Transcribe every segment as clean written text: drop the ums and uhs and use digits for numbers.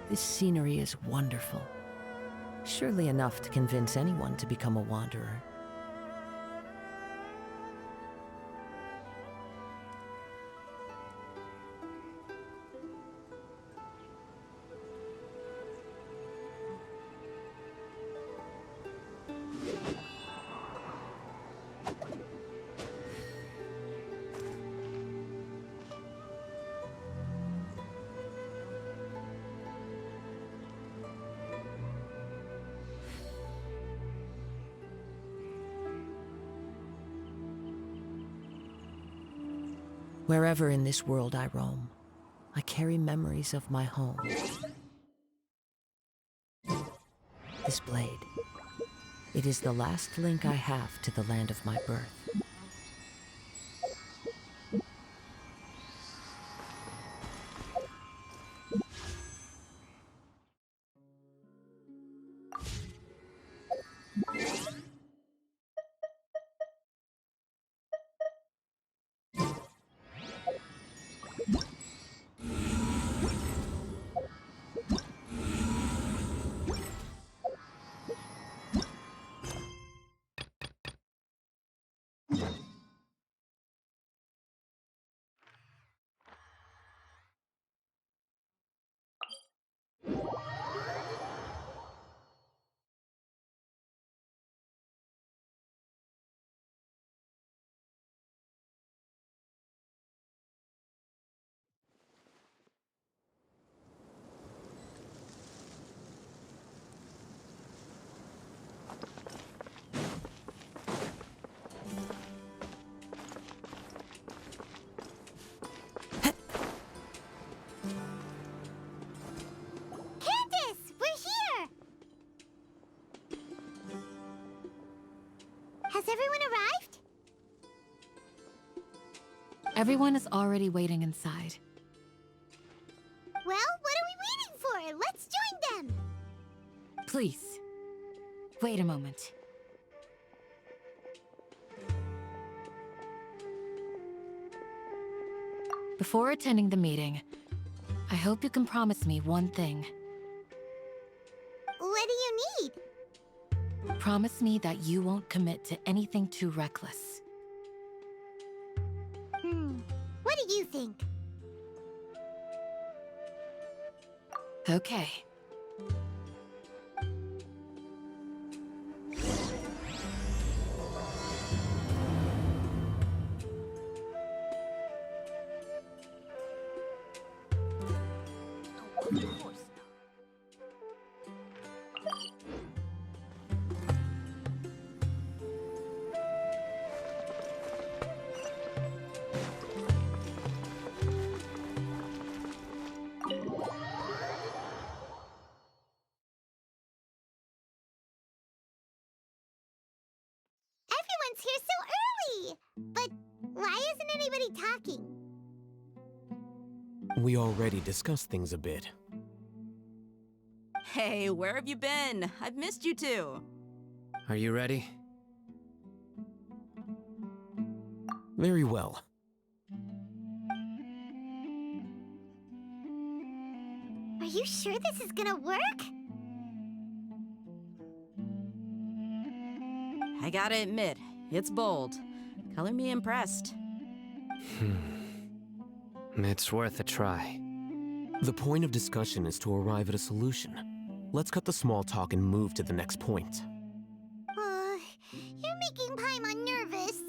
This scenery is wonderful. Surely enough to convince anyone to become a wanderer. Wherever in this world I roam, I carry memories of my home. This blade, it is the last link I have to the land of my birth. Has everyone arrived? Everyone is already waiting inside. Well, what are we waiting for? Let's join them! Please, wait a moment. Before attending the meeting, I hope you can promise me one thing. What do you need? Promise me that you won't commit to anything too reckless. What do you think? Okay. Everyone's here so early! But why isn't anybody talking? We already discussed things a bit. Hey, where have you been? I've missed you too. Are you ready? Very well. Are you sure this is gonna work? I gotta admit, it's bold. Color me impressed. It's worth a try. The point of discussion is to arrive at a solution. Let's cut the small talk and move to the next point. You're making Paimon nervous.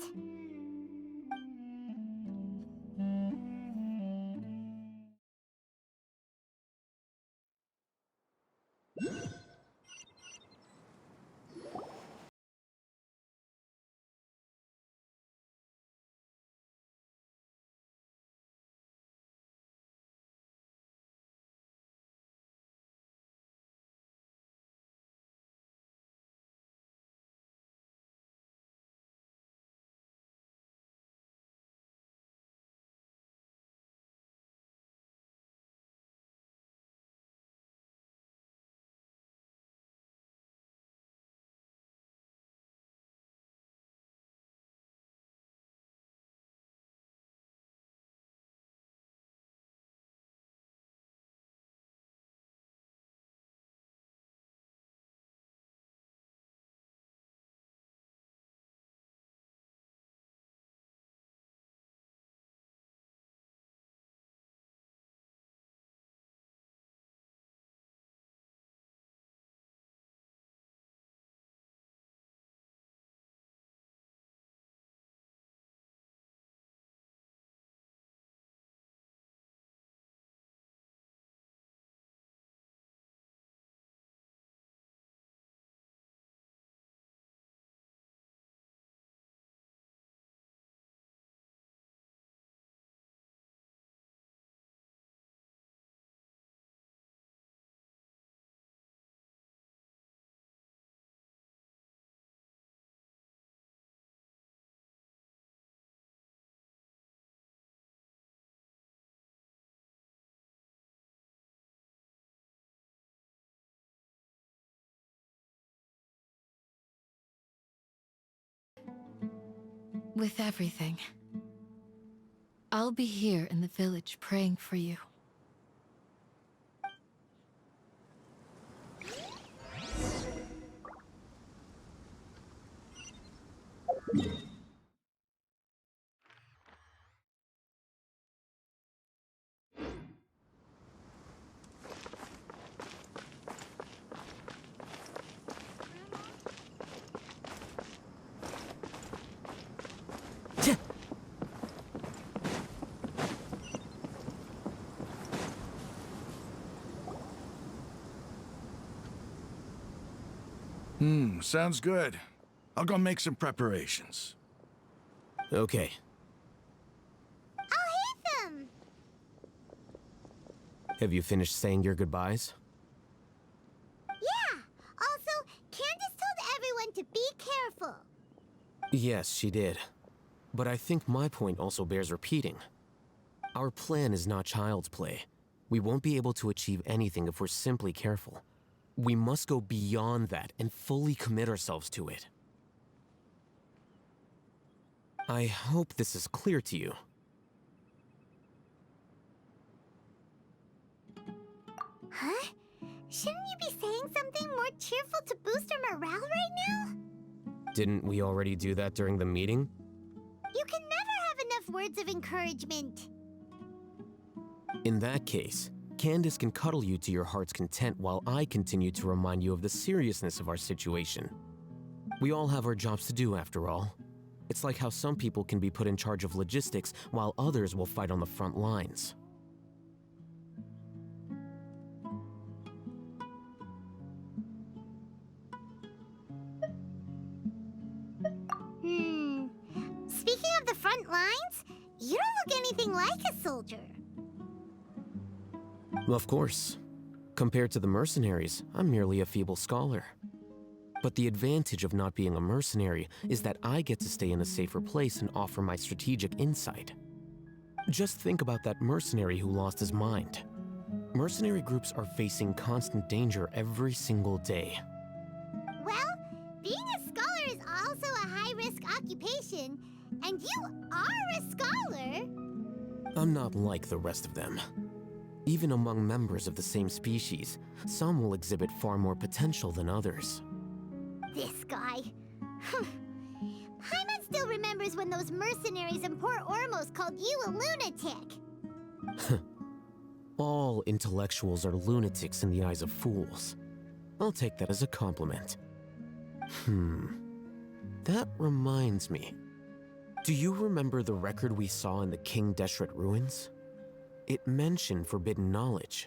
with everything. I'll be here in the village praying for you. Sounds good. I'll go make some preparations. Okay. Oh, hey, them! Have you finished saying your goodbyes? Yeah! Also, Candace told everyone to be careful. Yes, she did. But I think my point also bears repeating. Our plan is not child's play. We won't be able to achieve anything if we're simply careful. We must go beyond that and fully commit ourselves to it. I hope this is clear to you. Huh? Shouldn't you be saying something more cheerful to boost our morale right now? Didn't we already do that during the meeting? You can never have enough words of encouragement. In that case, Candace can cuddle you to your heart's content while I continue to remind you of the seriousness of our situation. We all have our jobs to do, after all. It's like how some people can be put in charge of logistics while others will fight on the front lines. Speaking of the front lines, you don't look anything like a soldier. Of course. Compared to the mercenaries, I'm merely a feeble scholar. But the advantage of not being a mercenary is that I get to stay in a safer place and offer my strategic insight. Just think about that mercenary who lost his mind. Mercenary groups are facing constant danger every single day. Well, being a scholar is also a high-risk occupation, and you are a scholar. I'm not like the rest of them. Even among members of the same species, some will exhibit far more potential than others. This guy. Paimon still remembers when those mercenaries in Port Ormos called you a lunatic. All intellectuals are lunatics in the eyes of fools. I'll take that as a compliment. That reminds me. Do you remember the record we saw in the King Deshret ruins? It mentioned forbidden knowledge.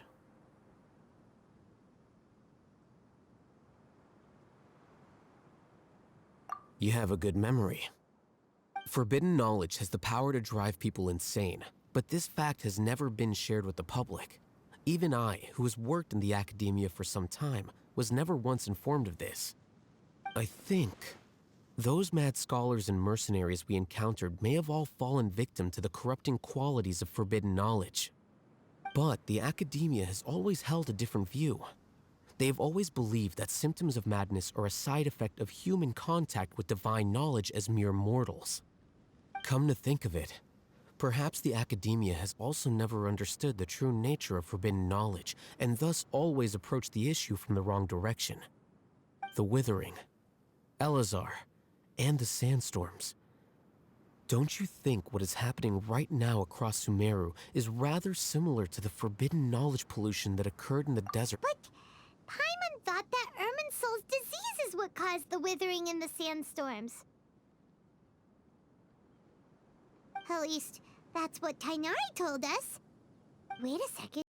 You have a good memory. Forbidden knowledge has the power to drive people insane, but this fact has never been shared with the public. Even I, who has worked in the academia for some time, was never once informed of this. I think those mad scholars and mercenaries we encountered may have all fallen victim to the corrupting qualities of forbidden knowledge. But the academia has always held a different view. They have always believed that symptoms of madness are a side effect of human contact with divine knowledge as mere mortals. Come to think of it, perhaps the academia has also never understood the true nature of forbidden knowledge, and thus always approached the issue from the wrong direction. The Withering, Elazar, and the sandstorms. Don't you think what is happening right now across Sumeru is rather similar to the forbidden knowledge pollution that occurred in the desert? But Paimon thought that Irminsul's disease is what caused the withering in the sandstorms. At least, that's what Tainari told us. Wait a second.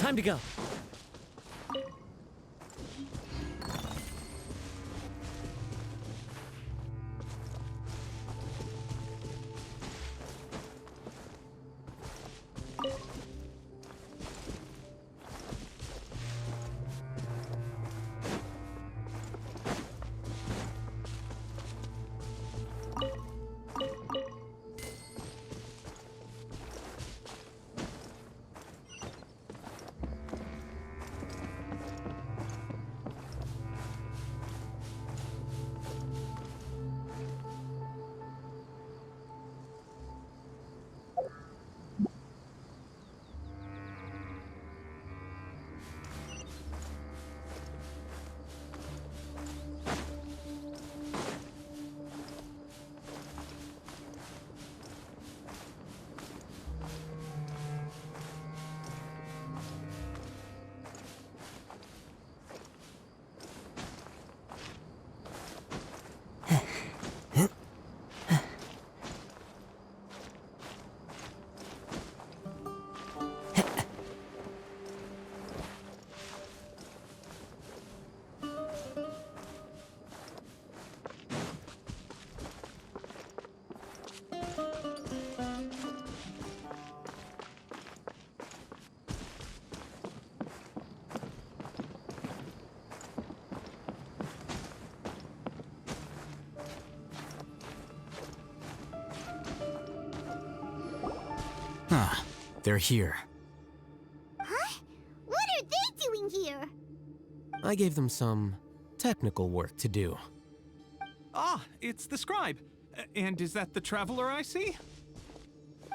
Time to go. Ah, they're here. Huh? What are they doing here? I gave them some technical work to do. Ah, it's the scribe. And is that the traveler I see?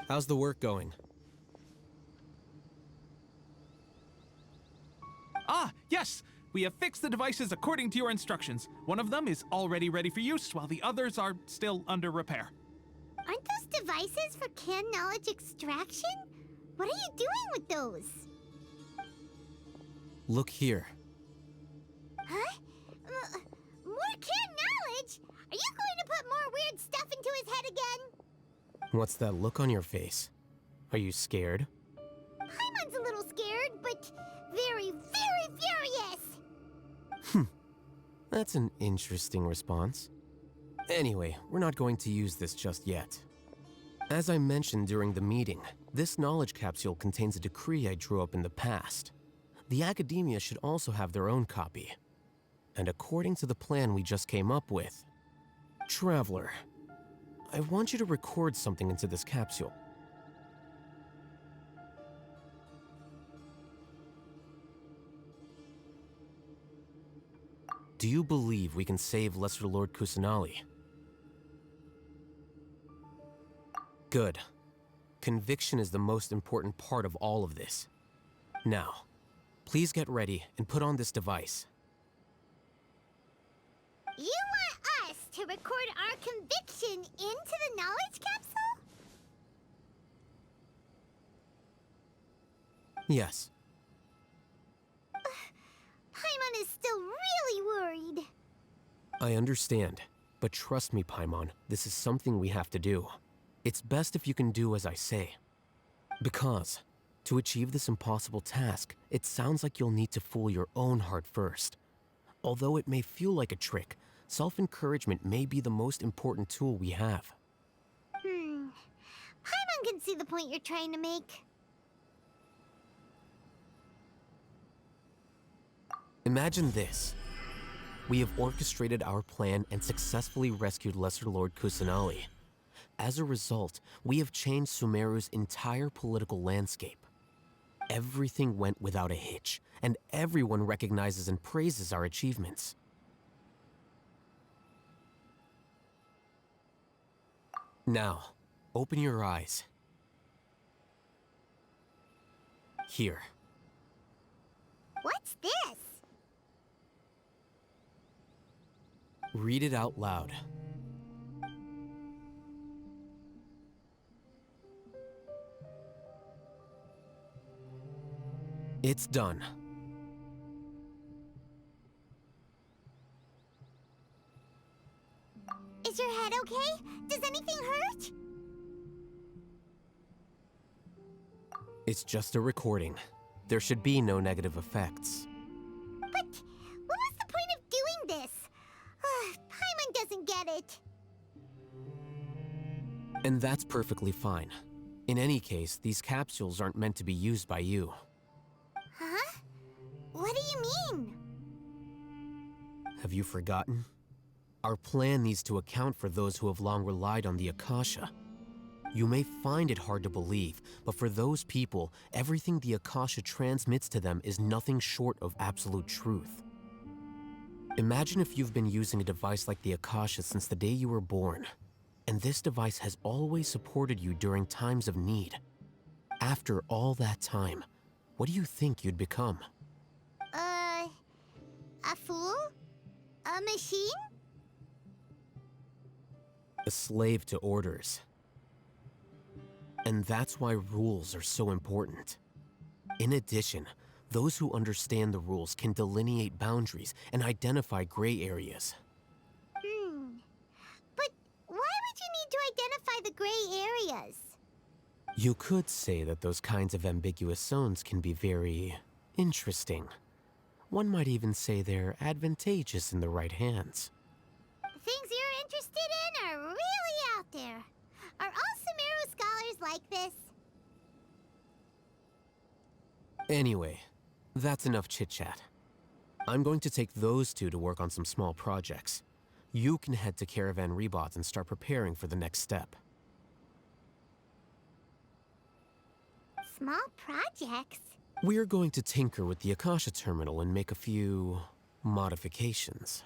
How's the work going? Ah, yes! We have fixed the devices according to your instructions. One of them is already ready for use, while the others are still under repair. Aren't those devices for canned knowledge extraction? What are you doing with those? Look here. Huh? More canned knowledge? Are you going to put more weird stuff into his head again? What's that look on your face? Are you scared? Paimon's a little scared, but very, very furious! That's an interesting response. Anyway, we're not going to use this just yet. As I mentioned during the meeting, this knowledge capsule contains a decree I drew up in the past. The academia should also have their own copy. And according to the plan we just came up with, Traveler, I want you to record something into this capsule. Do you believe we can save Lesser Lord Kusanali? Good. Conviction is the most important part of all of this. Now, please get ready and put on this device. You want us to record our conviction into the knowledge capsule? Yes. Paimon is still really worried. I understand, but trust me, Paimon, this is something we have to do. It's best if you can do as I say. Because, to achieve this impossible task, it sounds like you'll need to fool your own heart first. Although it may feel like a trick, self-encouragement may be the most important tool we have. Paimon can see the point you're trying to make. Imagine this. We have orchestrated our plan and successfully rescued Lesser Lord Kusanali. As a result, we have changed Sumeru's entire political landscape. Everything went without a hitch, and everyone recognizes and praises our achievements. Now, open your eyes. Here. What's this? Read it out loud. It's done. Is your head okay? Does anything hurt? It's just a recording. there should be no negative effects. But what was the point of doing this? Paimon doesn't get it. And that's perfectly fine. In any case, these capsules aren't meant to be used by you. Huh? What do you mean? Have you forgotten? Our plan needs to account for those who have long relied on the Akasha. You may find it hard to believe, but for those people, everything the Akasha transmits to them is nothing short of absolute truth. Imagine if you've been using a device like the Akasha since the day you were born, and this device has always supported you during times of need. After all that time, what do you think you'd become? A fool? A machine? A slave to orders. And that's why rules are so important. In addition, those who understand the rules can delineate boundaries and identify gray areas. But why would you need to identify the gray areas? You could say that those kinds of ambiguous zones can be very interesting. One might even say they're advantageous in the right hands. Things you're interested in are really out there. Are all Sumeru scholars like this? Anyway, that's enough chit-chat. I'm going to take those two to work on some small projects. You can head to Caravan Rebot and start preparing for the next step. Small projects? We're going to tinker with the Akasha terminal and make a few modifications.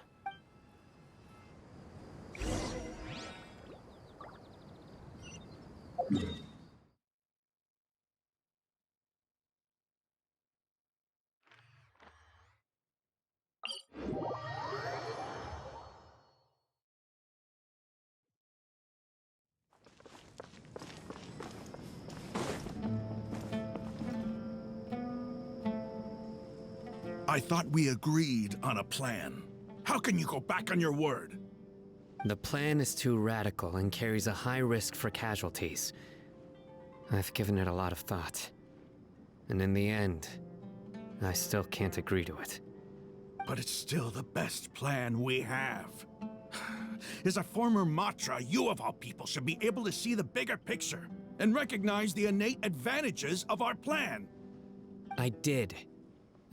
I thought we agreed on a plan. How can you go back on your word? The plan is too radical and carries a high risk for casualties. I've given it a lot of thought. And in the end, I still can't agree to it. But it's still the best plan we have. As a former Matra, you of all people should be able to see the bigger picture and recognize the innate advantages of our plan. I did.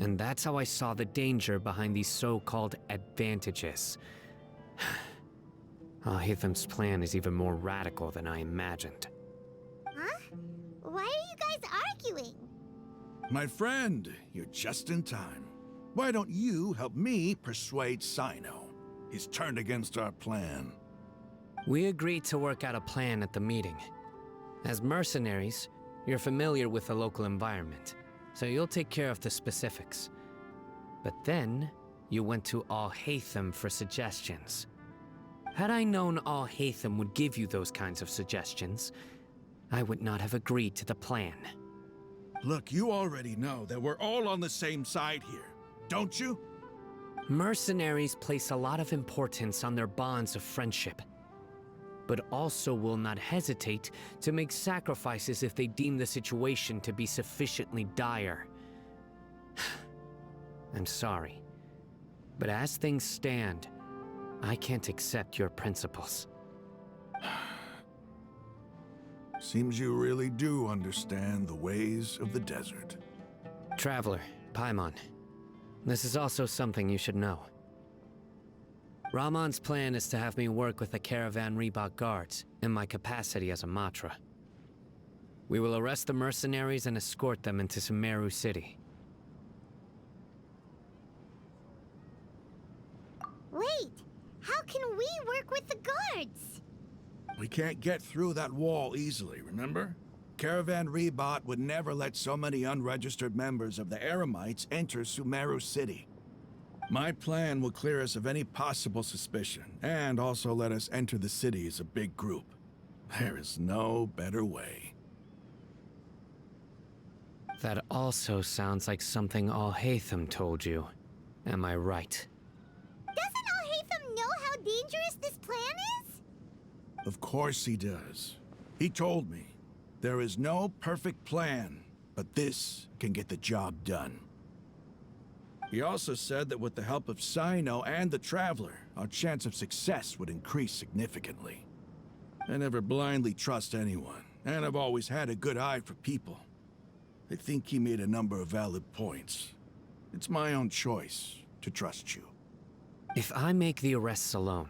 And that's how I saw the danger behind these so-called advantages. Alhaitham's plan is even more radical than I imagined. Huh? Why are you guys arguing? My friend, you're just in time. Why don't you help me persuade Sino? He's turned against our plan. We agreed to work out a plan at the meeting. As mercenaries, you're familiar with the local environment, so you'll take care of the specifics. But then, you went to Alhaitham for suggestions. Had I known Alhaitham would give you those kinds of suggestions, I would not have agreed to the plan. Look, you already know that we're all on the same side here, don't you? Mercenaries place a lot of importance on their bonds of friendship, but also will not hesitate to make sacrifices if they deem the situation to be sufficiently dire. I'm sorry, but as things stand, I can't accept your principles. Seems you really do understand the ways of the desert. Traveler, Paimon, this is also something you should know. Ramon's plan is to have me work with the Caravan Rebot guards in my capacity as a Matra. We will arrest the mercenaries and escort them into Sumeru City. Wait, how can we work with the guards? We can't get through that wall easily, remember? Caravan Rebot would never let so many unregistered members of the Eremites enter Sumeru City. My plan will clear us of any possible suspicion, and also let us enter the city as a big group. There is no better way. That also sounds like something Alhaitham told you. Am I right? Doesn't Alhaitham know how dangerous this plan is? Of course he does. He told me, there is no perfect plan, but this can get the job done. He also said that with the help of Sino and the Traveler, our chance of success would increase significantly. I never blindly trust anyone, and I've always had a good eye for people. I think he made a number of valid points. It's my own choice to trust you. If I make the arrests alone,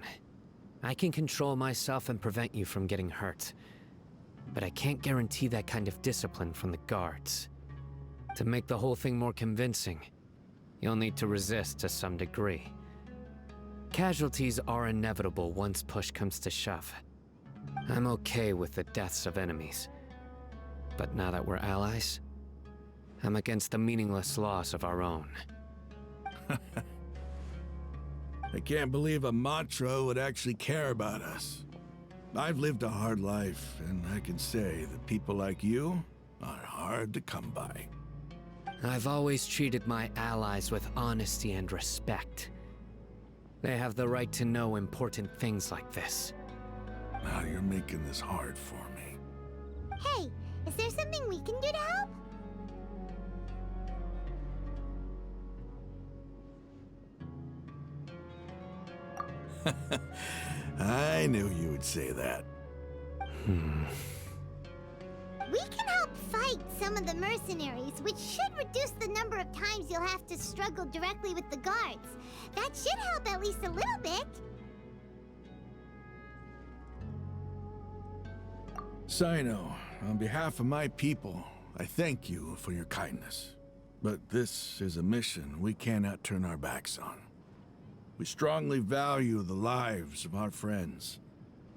I can control myself and prevent you from getting hurt. But I can't guarantee that kind of discipline from the guards. To make the whole thing more convincing, you'll need to resist to some degree. Casualties are inevitable once push comes to shove. I'm okay with the deaths of enemies. But now that we're allies, I'm against the meaningless loss of our own. I can't believe a Matra would actually care about us. I've lived a hard life, and I can say that people like you are hard to come by. I've always treated my allies with honesty and respect. They have the right to know important things like this. Now you're making this hard for me. Hey, is there something we can do to help? I knew you would say that. We can help fight some of the mercenaries, which should reduce the number of times you'll have to struggle directly with the guards. That should help at least a little bit. Sino, on behalf of my people, I thank you for your kindness. But this is a mission we cannot turn our backs on. We strongly value the lives of our friends,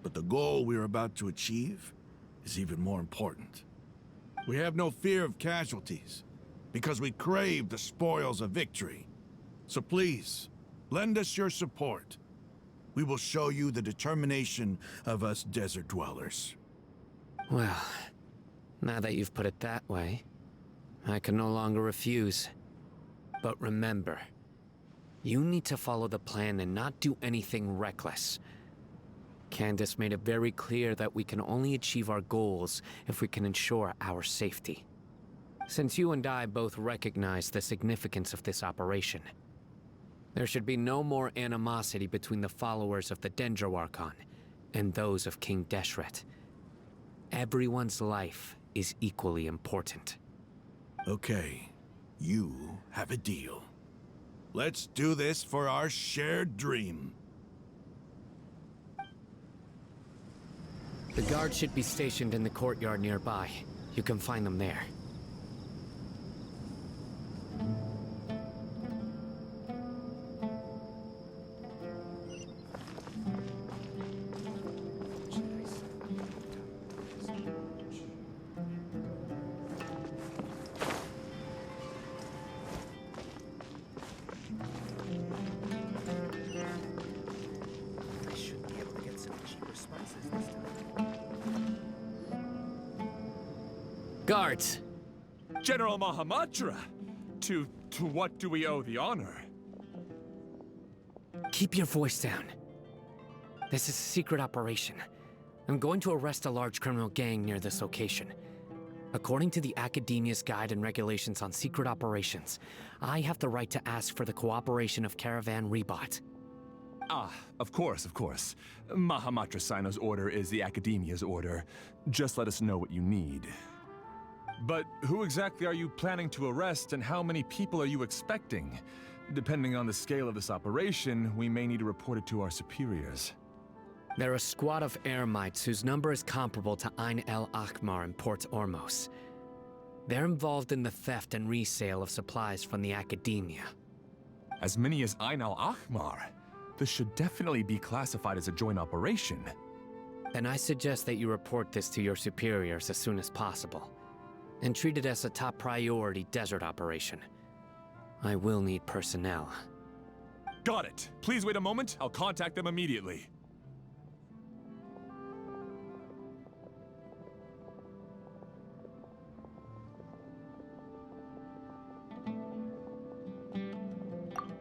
but the goal we are about to achieve is even more important. We have no fear of casualties, because we crave the spoils of victory. So please, lend us your support. We will show you the determination of us desert dwellers. Well, now that you've put it that way, I can no longer refuse. But remember, you need to follow the plan and not do anything reckless. Candace made it very clear that we can only achieve our goals if we can ensure our safety. Since you and I both recognize the significance of this operation, there should be no more animosity between the followers of the Dendro Archon and those of King Deshret. Everyone's life is equally important. Okay, you have a deal. Let's do this for our shared dream. The guards should be stationed in the courtyard nearby. You can find them there. Guards! General Mahamatra! To what do we owe the honor? Keep your voice down. This is a secret operation. I'm going to arrest a large criminal gang near this location. According to the Academia's Guide and Regulations on Secret Operations, I have the right to ask for the cooperation of Caravan Rebot. Ah, of course, of course. Mahamatra Sino's order is the Academia's order. Just let us know what you need. But who exactly are you planning to arrest, and how many people are you expecting? Depending on the scale of this operation, we may need to report it to our superiors. They're a squad of Eremites whose number is comparable to Ain el Akhmar in Port Ormos. They're involved in the theft and resale of supplies from the Academia. As many as Ain al Akhmar? This should definitely be classified as a joint operation. Then I suggest that you report this to your superiors as soon as possible, and treat it as a top priority desert operation. I will need personnel. Got it. Please wait a moment. I'll contact them immediately.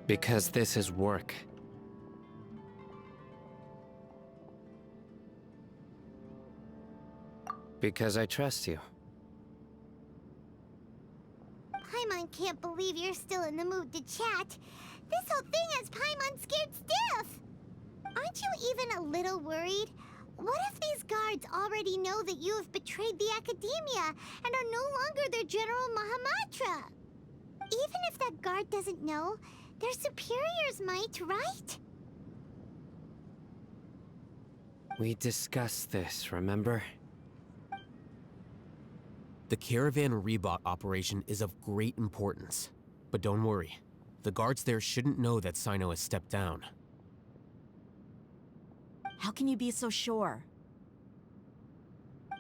Because this is work. Because I trust you. believe you're still in the mood to chat. This whole thing has Paimon scared stiff! Aren't you even a little worried? What if these guards already know that you have betrayed the Academia and are no longer their General Mahamatra? Even if that guard doesn't know, their superiors might, right? We discussed this, remember? The Caravan Rebot operation is of great importance. But don't worry, the guards there shouldn't know that Sino has stepped down. How can you be so sure?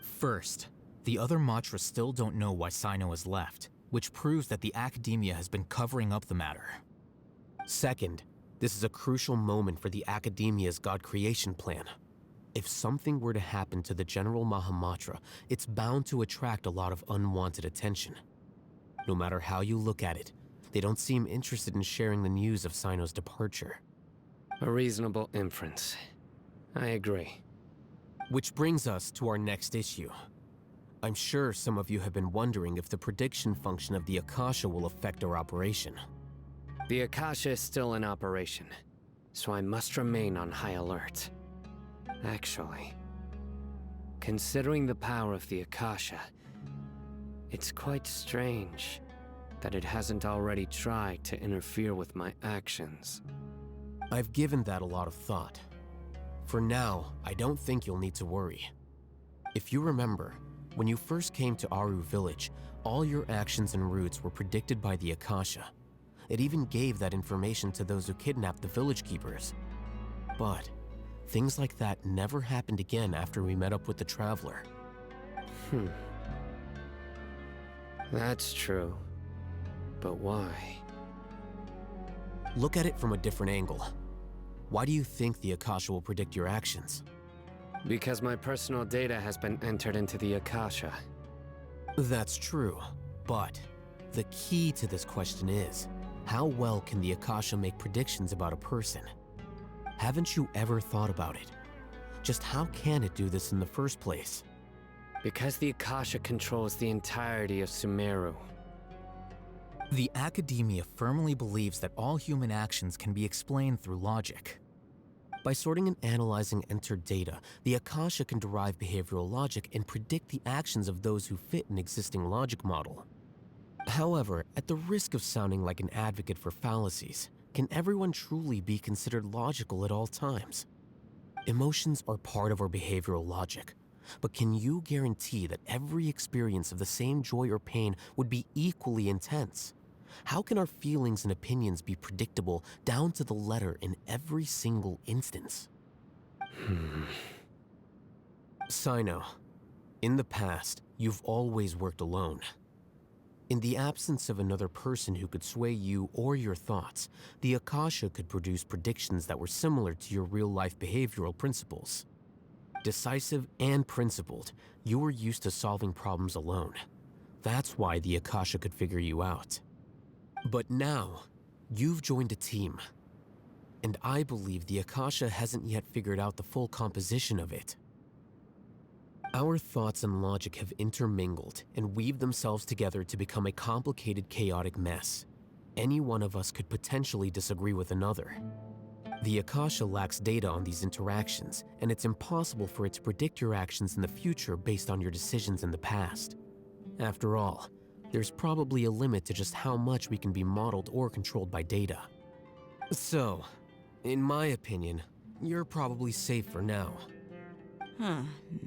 First, the other Matra still don't know why Sino has left, which proves that the Academia has been covering up the matter. Second, this is a crucial moment for the Academia's God creation plan. If something were to happen to the General Mahamatra, it's bound to attract a lot of unwanted attention. No matter how you look at it, they don't seem interested in sharing the news of Sino's departure. A reasonable inference. I agree. Which brings us to our next issue. I'm sure some of you have been wondering if the prediction function of the Akasha will affect our operation. The Akasha is still in operation, so I must remain on high alert. Actually, considering the power of the Akasha, it's quite strange that it hasn't already tried to interfere with my actions. I've given that a lot of thought. For now, I don't think you'll need to worry. If you remember, when you first came to Aru Village, all your actions and routes were predicted by the Akasha. It even gave that information to those who kidnapped the village keepers. But things like that never happened again after we met up with the Traveler. That's true. But why? Look at it from a different angle. Why do you think the Akasha will predict your actions? Because my personal data has been entered into the Akasha. That's true, but the key to this question is, how well can the Akasha make predictions about a person? Haven't you ever thought about it? Just how can it do this in the first place? Because the Akasha controls the entirety of Sumeru. The Academia firmly believes that all human actions can be explained through logic. By sorting and analyzing entered data, the Akasha can derive behavioral logic and predict the actions of those who fit an existing logic model. However, at the risk of sounding like an advocate for fallacies, can everyone truly be considered logical at all times? Emotions are part of our behavioral logic, but can you guarantee that every experience of the same joy or pain would be equally intense? How can our feelings and opinions be predictable down to the letter in every single instance? Sino, in the past, you've always worked alone. In the absence of another person who could sway you or your thoughts, the Akasha could produce predictions that were similar to your real-life behavioral principles. Decisive and principled, you were used to solving problems alone. That's why the Akasha could figure you out. But now, you've joined a team. And I believe the Akasha hasn't yet figured out the full composition of it. Our thoughts and logic have intermingled and weaved themselves together to become a complicated, chaotic mess. Any one of us could potentially disagree with another. The Akasha lacks data on these interactions, and it's impossible for it to predict your actions in the future based on your decisions in the past. After all, there's probably a limit to just how much we can be modeled or controlled by data. So, in my opinion, you're probably safe for now.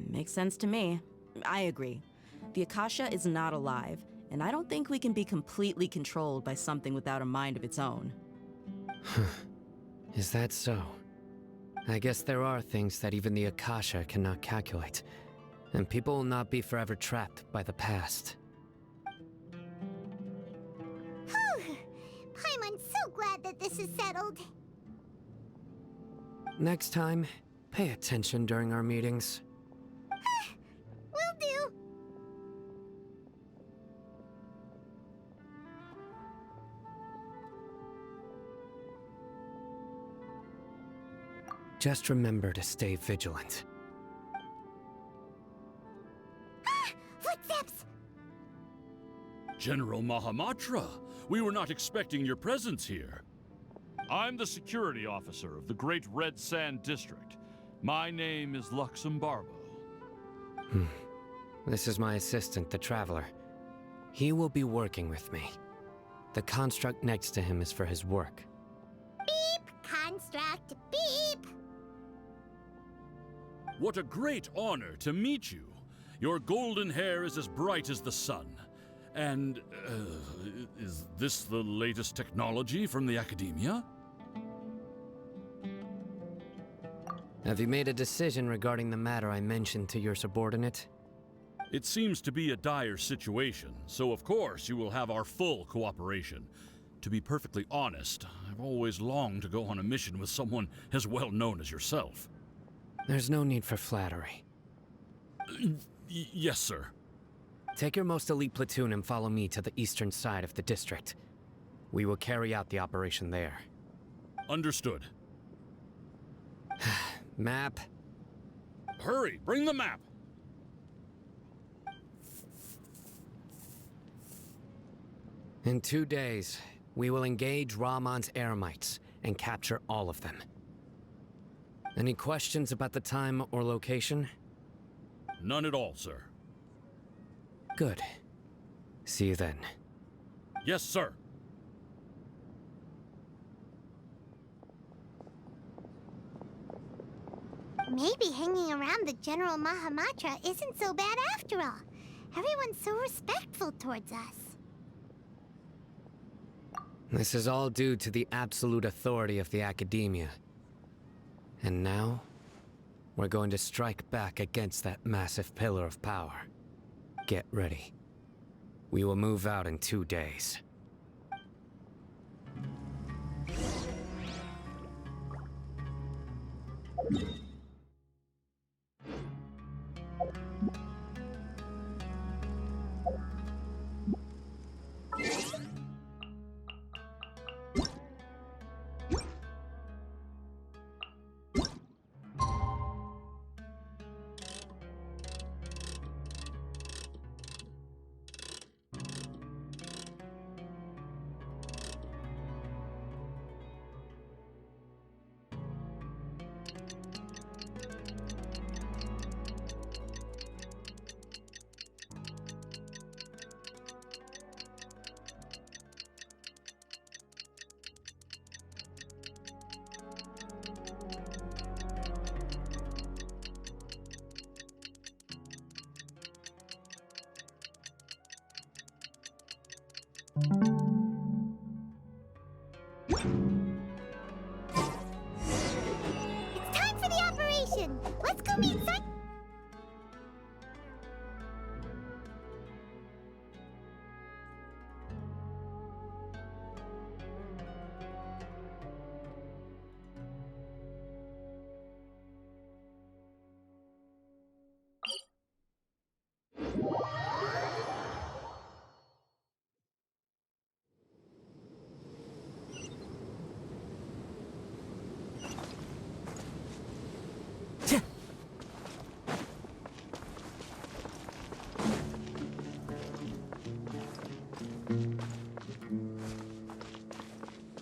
Makes sense to me. I agree. The Akasha is not alive, and I don't think we can be completely controlled by something without a mind of its own. Is that so? I guess there are things that even the Akasha cannot calculate, and people will not be forever trapped by the past. Whew! Paimon's so glad that this is settled. Next time, pay attention during our meetings. Will do. Just remember to stay vigilant. Footsteps! General Mahamatra, We were not expecting your presence here. I'm the security officer of the Great Red Sand District. My name is Luxembarbo. This is my assistant, the Traveler. He will be working with me. The construct next to him is for his work. Beep! Construct, beep! What a great honor to meet you. Your golden hair is as bright as the sun. And, is this the latest technology from the Academia? Have you made a decision regarding the matter I mentioned to your subordinate? It seems to be a dire situation, so of course you will have our full cooperation. To be perfectly honest, I've always longed to go on a mission with someone as well known as yourself. There's no need for flattery. Yes, sir. Take your most elite platoon and follow me to the eastern side of the district. We will carry out the operation there. Understood. Map. Hurry, bring the map! In 2 days, we will engage Rahman's Eremites and capture all of them. Any questions about the time or location? None at all, sir. Good. See you then. Yes, sir. Maybe hanging around the General Mahamatra isn't so bad after all. Everyone's so respectful towards us. This is all due to the absolute authority of the Academia. And now, we're going to strike back against that massive pillar of power. Get ready. We will move out in 2 days. It's time for the operation! Let's go meet Sun-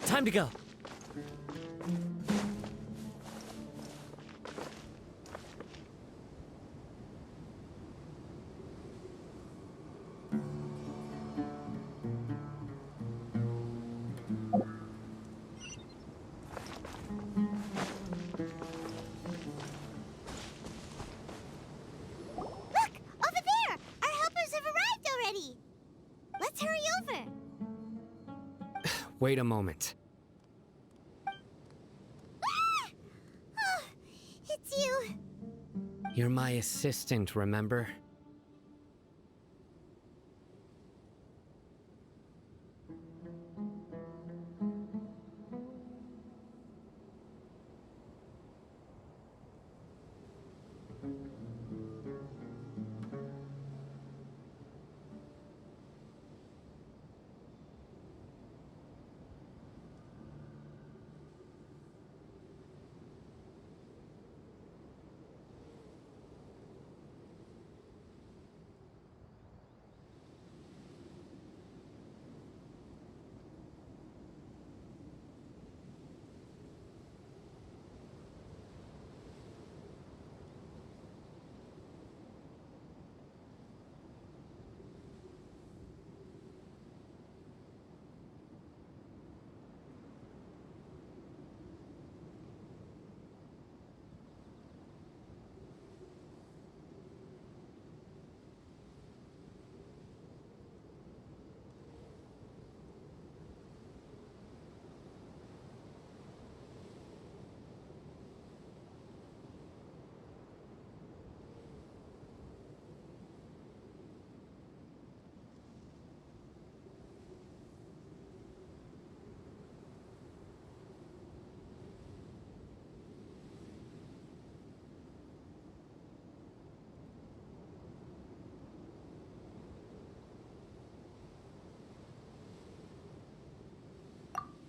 Time to go! Look! Over there! Our helpers have arrived already! Let's hurry over! Wait a moment. Ah! Oh, it's you! You're my assistant, remember?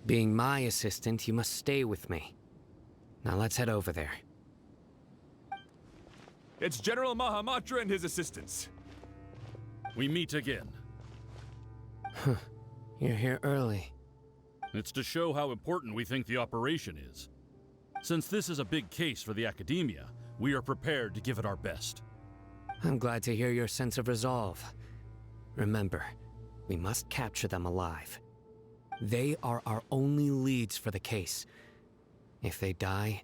Being my assistant, you must stay with me. Now let's head over there. It's General Mahamatra and his assistants. We meet again. You're here early. It's to show how important we think the operation is. Since this is a big case for the Academia, we are prepared to give it our best. I'm glad to hear your sense of resolve. Remember, we must capture them alive. They are our only leads for the case. If they die,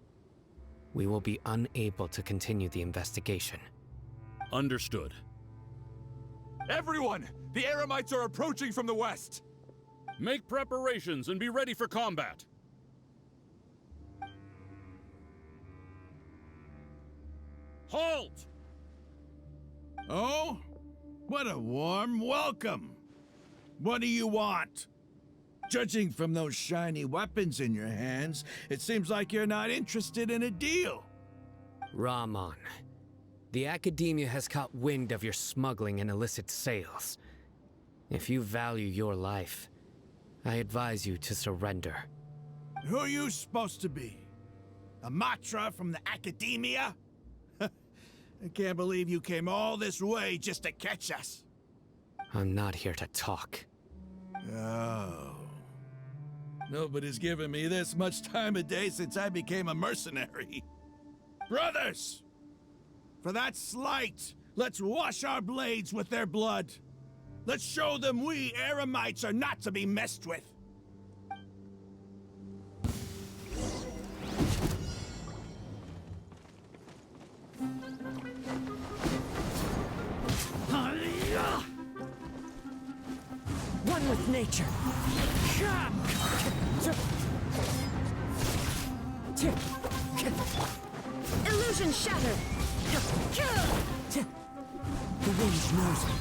we will be unable to continue the investigation. Understood. Everyone! The Eremites are approaching from the west! Make preparations and be ready for combat! Halt! Oh? What a warm welcome! What do you want? Judging from those shiny weapons in your hands, it seems like you're not interested in a deal. Rahman, the Academia has caught wind of your smuggling and illicit sales. If you value your life, I advise you to surrender. Who are you supposed to be? A Matra from the Academia? I can't believe you came all this way just to catch us. I'm not here to talk. Oh. Nobody's given me this much time of day since I became a mercenary. Brothers! For that slight, let's wash our blades with their blood. Let's show them we Eremites are not to be messed with. One with nature. Illusion shattered! The wind knows me.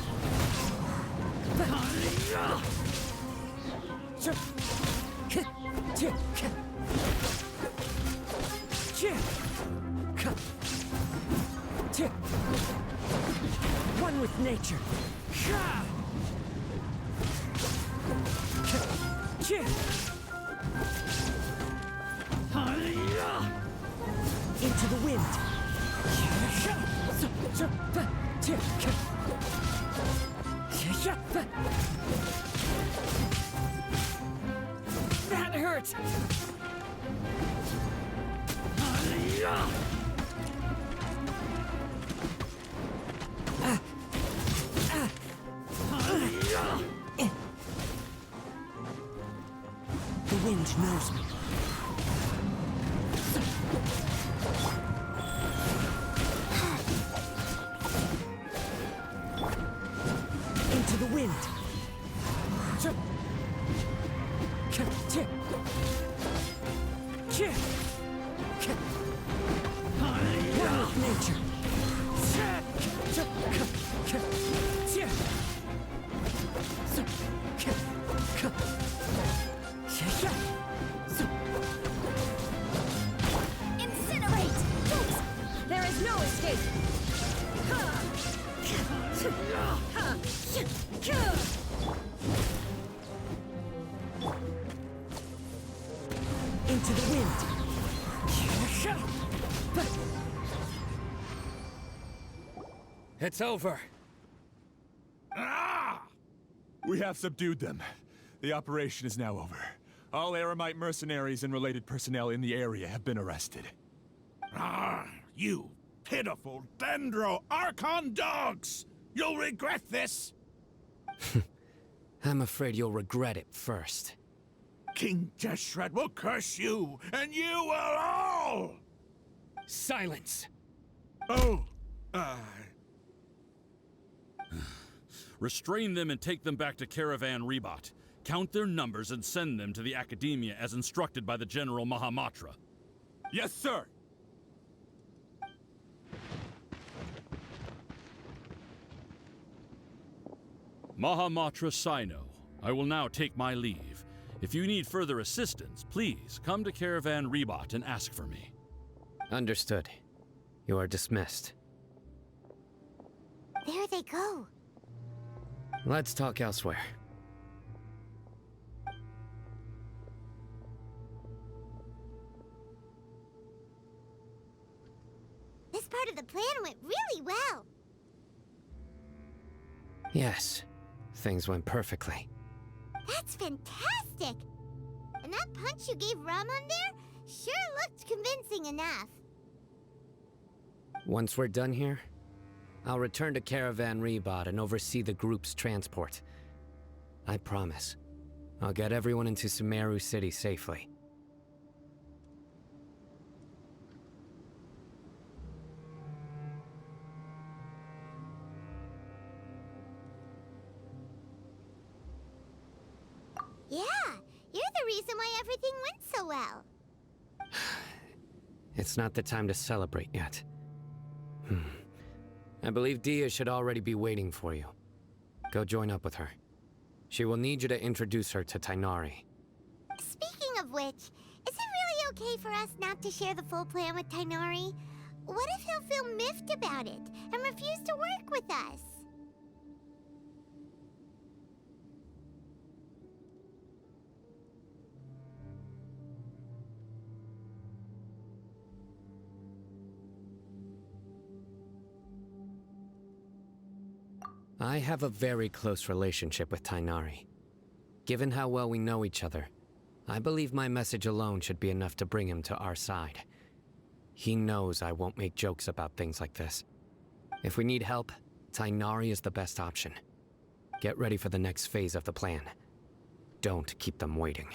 One with nature. Into the wind. That hurts. The wind knows me. Into the wind. One with nature. Incinerate! Yes! There is no escape! Into the wind. It's over. Ah! We have subdued them. The operation is now over. All Eremite mercenaries and related personnel in the area have been arrested. Ah, you pitiful Dendro Archon dogs! You'll regret this! I'm afraid you'll regret it first. King Deshret will curse you, and you will all! Silence! Oh, Restrain them and take them back to Caravan Rebot. Count their numbers and send them to the Academia as instructed by the General Mahamatra. Yes, sir! Mahamatra Sino, I will now take my leave. If you need further assistance, please come to Caravan Rebot and ask for me. Understood. You are dismissed. There they go. Let's talk elsewhere. part of the plan went really well. Yes, things went perfectly. That's fantastic! And that punch you gave Ramon there sure looked convincing enough. Once we're done here, I'll return to Caravan Rebot and oversee the group's transport. I promise. I'll get everyone into Sumeru City safely. Yeah, you're the reason why everything went so well. It's not the time to celebrate yet. I believe Dia should already be waiting for you. Go join up with her. She will need you to introduce her to Tainari. Speaking of which, is it really okay for us not to share the full plan with Tainari? What if he'll feel miffed about it and refuse to work with us? I have a very close relationship with Tainari. Given how well we know each other, I believe my message alone should be enough to bring him to our side. He knows I won't make jokes about things like this. If we need help, Tainari is the best option. Get ready for the next phase of the plan. Don't keep them waiting.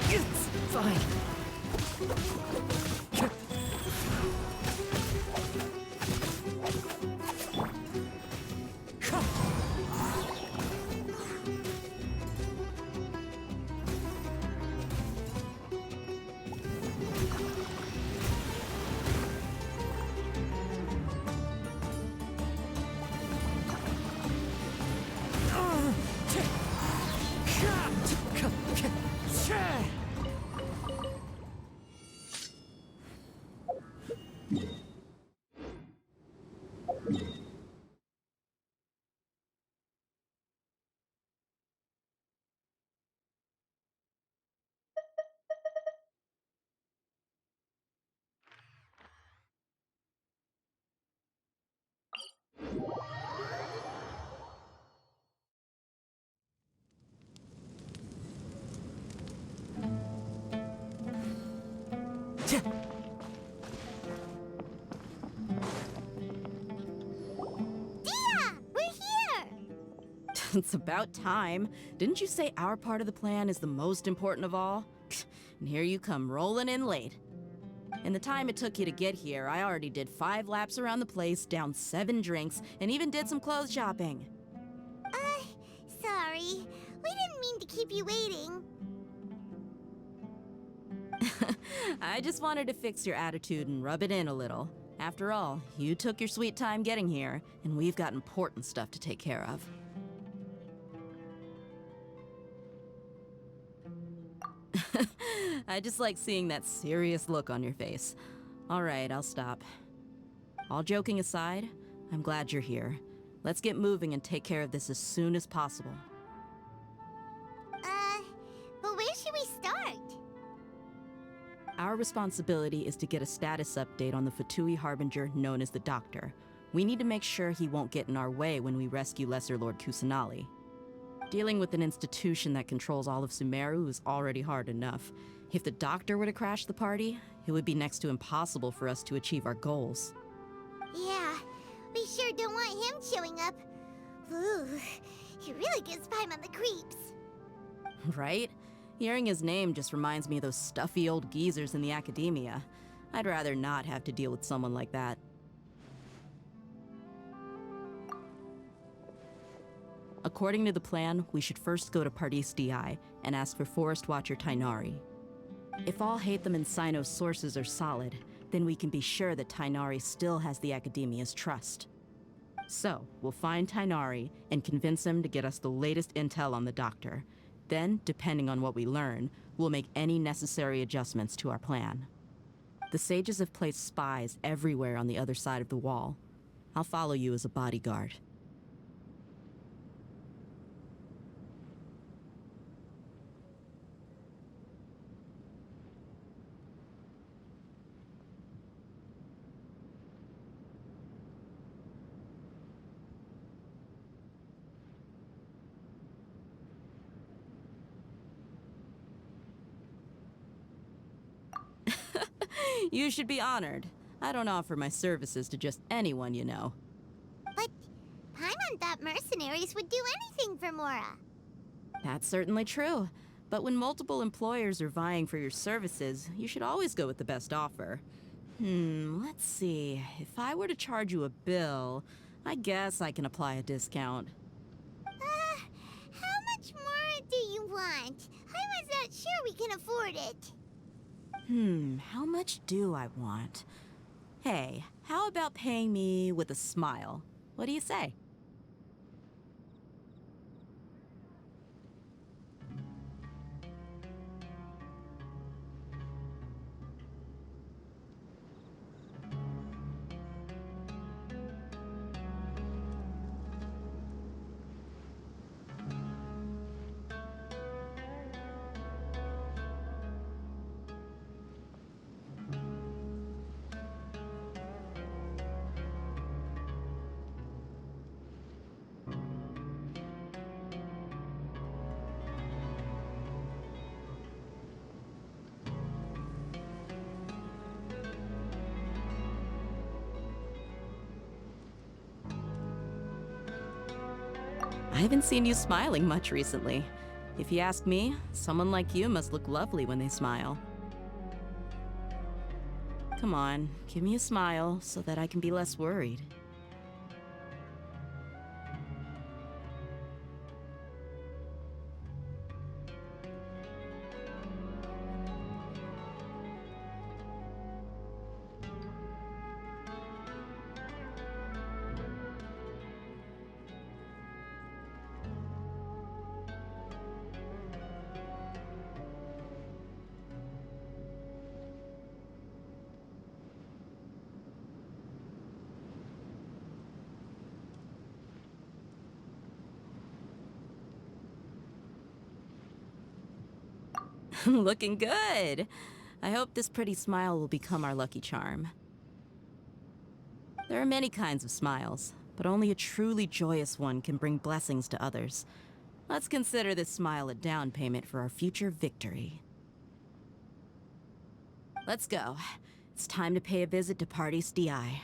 It's fine. It's about time. Didn't you say our part of the plan is the most important of all? And here you come rolling in late. In the time it took you to get here, I already did 5 laps around the place, downed 7 drinks, and even did some clothes shopping. Sorry. We didn't mean to keep you waiting. I just wanted to fix your attitude and rub it in a little. After all, you took your sweet time getting here, and we've got important stuff to take care of. I just like seeing that serious look on your face. All right, I'll stop. All joking aside, I'm glad you're here. Let's get moving and take care of this as soon as possible. But where should we start? Our responsibility is to get a status update on the Fatui Harbinger known as the Doctor. We need to make sure he won't get in our way when we rescue Lesser Lord Kusanali. Dealing with an institution that controls all of Sumeru is already hard enough. If the Doctor were to crash the party, it would be next to impossible for us to achieve our goals. Yeah, we sure don't want him showing up. Ooh, he really gives Paimon the creeps. Right? Hearing his name just reminds me of those stuffy old geezers in the academia. I'd rather not have to deal with someone like that. According to the plan, we should first go to Pardis DI and ask for Forest Watcher Tainari. If all Hatham and Sino's sources are solid, then we can be sure that Tainari still has the Academia's trust. So, we'll find Tainari and convince him to get us the latest intel on the Doctor. Then, depending on what we learn, we'll make any necessary adjustments to our plan. The sages have placed spies everywhere on the other side of the wall. I'll follow you as a bodyguard. You should be honored. I don't offer my services to just anyone, you know. But Paimon thought mercenaries would do anything for Mora. That's certainly true. But when multiple employers are vying for your services, you should always go with the best offer. Let's see. If I were to charge you a bill, I guess I can apply a discount. How much more do you want? I was not sure we can afford it. How much do I want? Hey, how about paying me with a smile? What do you say? I haven't seen you smiling much recently. If you ask me, someone like you must look lovely when they smile. Come on, give me a smile so that I can be less worried. Looking good! I hope this pretty smile will become our lucky charm. There are many kinds of smiles, but only a truly joyous one can bring blessings to others. Let's consider this smile a down payment for our future victory. Let's go. It's time to pay a visit to Party's DI.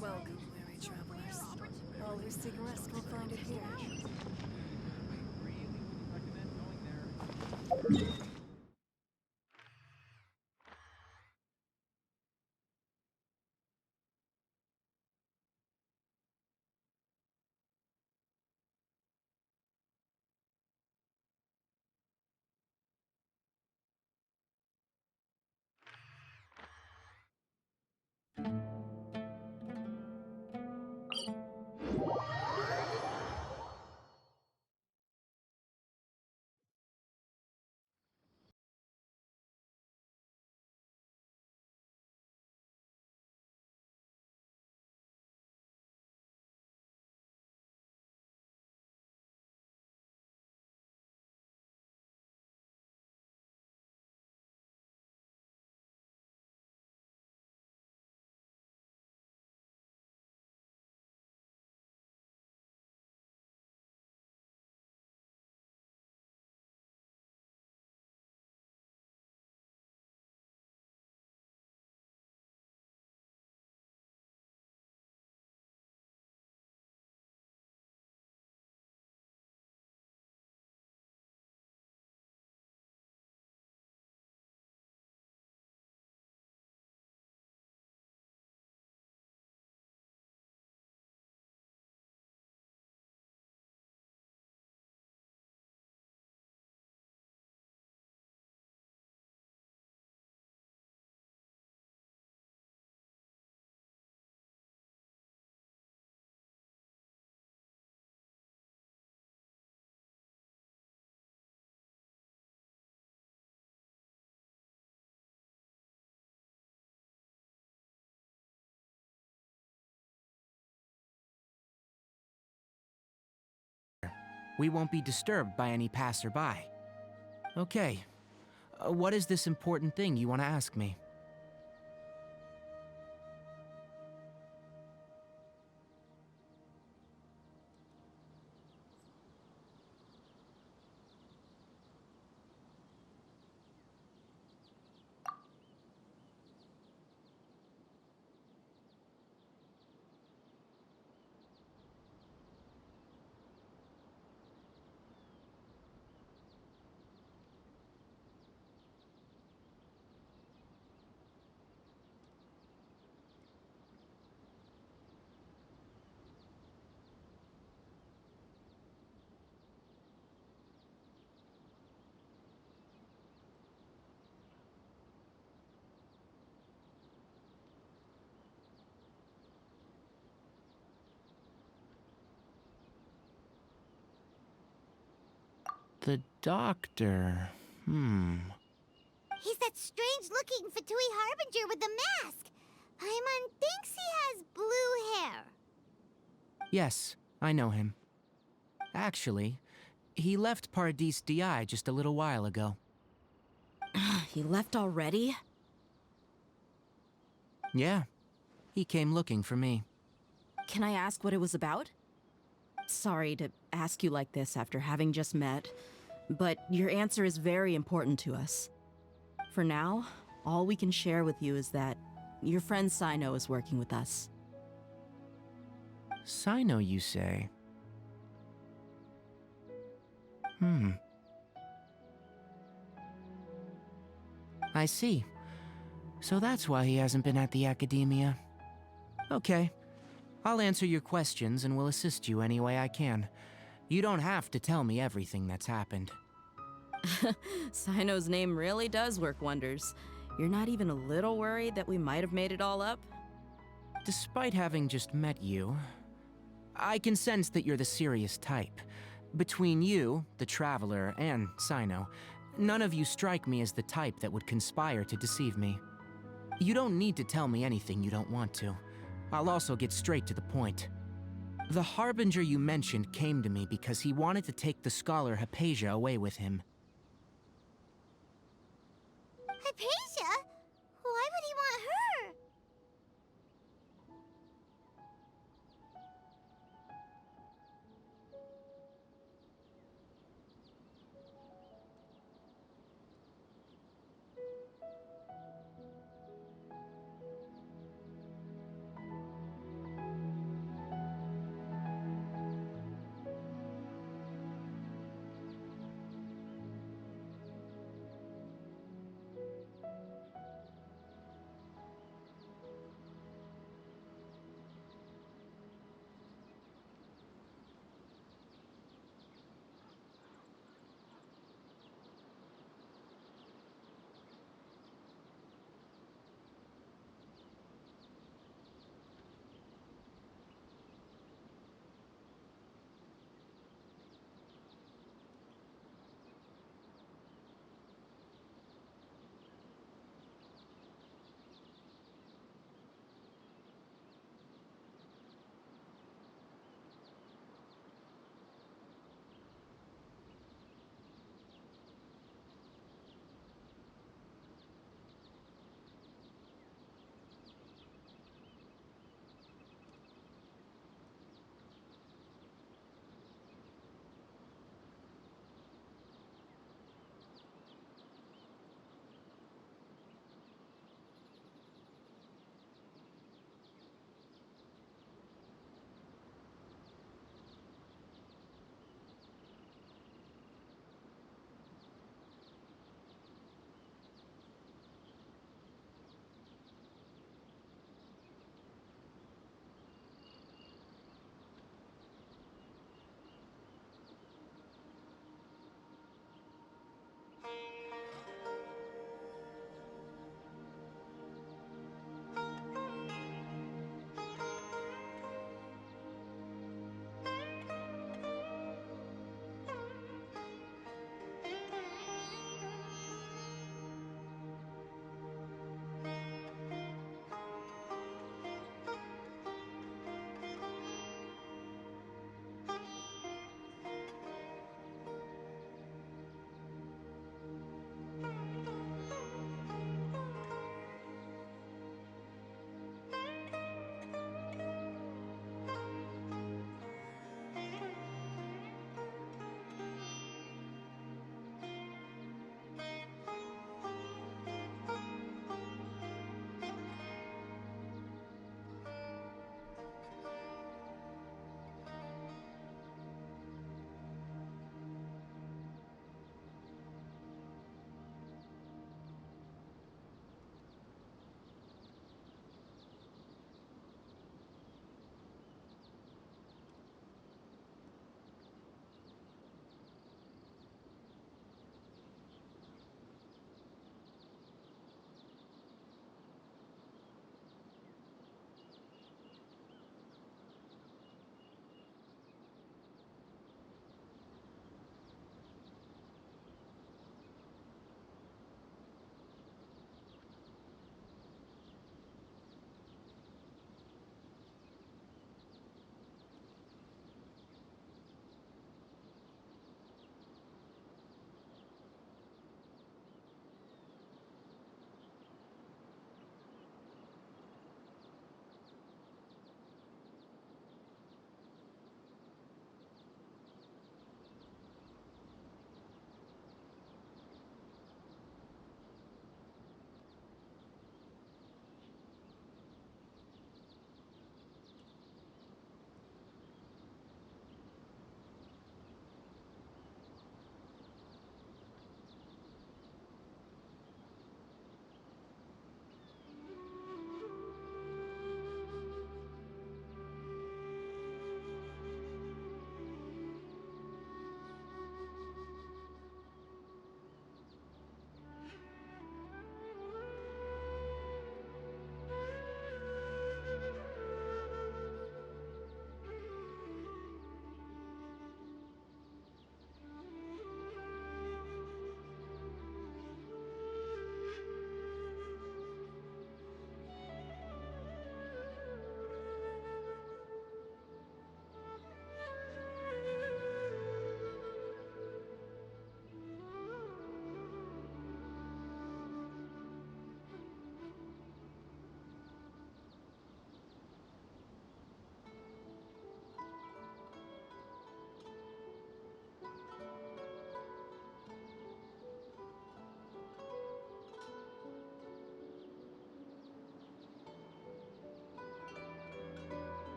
Welcome, weary travelers. All who seek rest will find it here. We won't be disturbed by any passerby. Okay. What is this important thing you want to ask me? The doctor. He's that strange-looking Fatui Harbinger with the mask. Paimon thinks he has blue hair. Yes, I know him. Actually, he left Paradis DI just a little while ago. He left already? Yeah, he came looking for me. Can I ask what it was about? Sorry to ask you like this after having just met, but your answer is very important to us. For now, all we can share with you is that your friend Sino is working with us. Sino, you say? I see. So that's why he hasn't been at the academia. Okay. I'll answer your questions and will assist you any way I can. You don't have to tell me everything that's happened. Sino's name really does work wonders. You're not even a little worried that we might have made it all up? Despite having just met you, I can sense that you're the serious type. Between you, the Traveler, and Sino, none of you strike me as the type that would conspire to deceive me. You don't need to tell me anything you don't want to. I'll also get straight to the point. The Harbinger you mentioned came to me because he wanted to take the scholar Hypatia away with him. Hypatia? Why would he want her?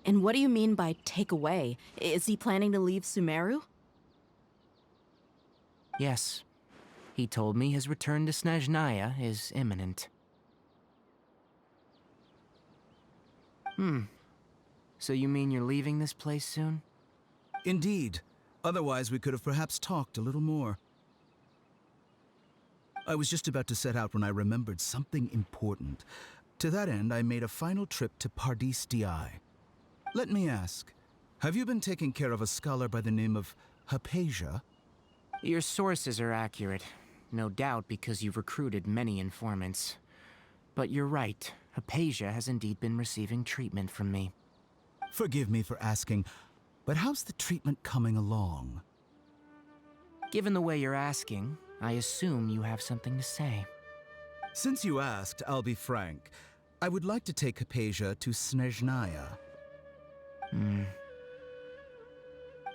And what do you mean by take away? Is he planning to leave Sumeru? Yes. He told me his return to Snezhnaya is imminent. So you mean you're leaving this place soon? Indeed. Otherwise, we could have perhaps talked a little more. I was just about to set out when I remembered something important. To that end, I made a final trip to Pardis Di. Let me ask, have you been taking care of a scholar by the name of Hypatia? Your sources are accurate. No doubt because you've recruited many informants. But you're right, Hypatia has indeed been receiving treatment from me. Forgive me for asking, but how's the treatment coming along? Given the way you're asking, I assume you have something to say. Since you asked, I'll be frank. I would like to take Hypatia to Snezhnaya.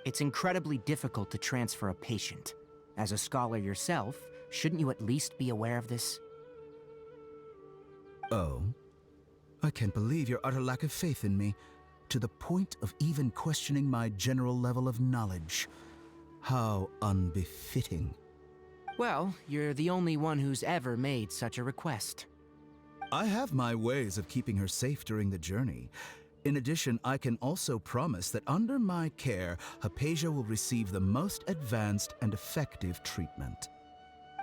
It's incredibly difficult to transfer a patient. As a scholar yourself, shouldn't you at least be aware of this? Oh? I can't believe your utter lack of faith in me, to the point of even questioning my general level of knowledge. How unbefitting. Well, you're the only one who's ever made such a request. I have my ways of keeping her safe during the journey. In addition, I can also promise that under my care, Hypatia will receive the most advanced and effective treatment.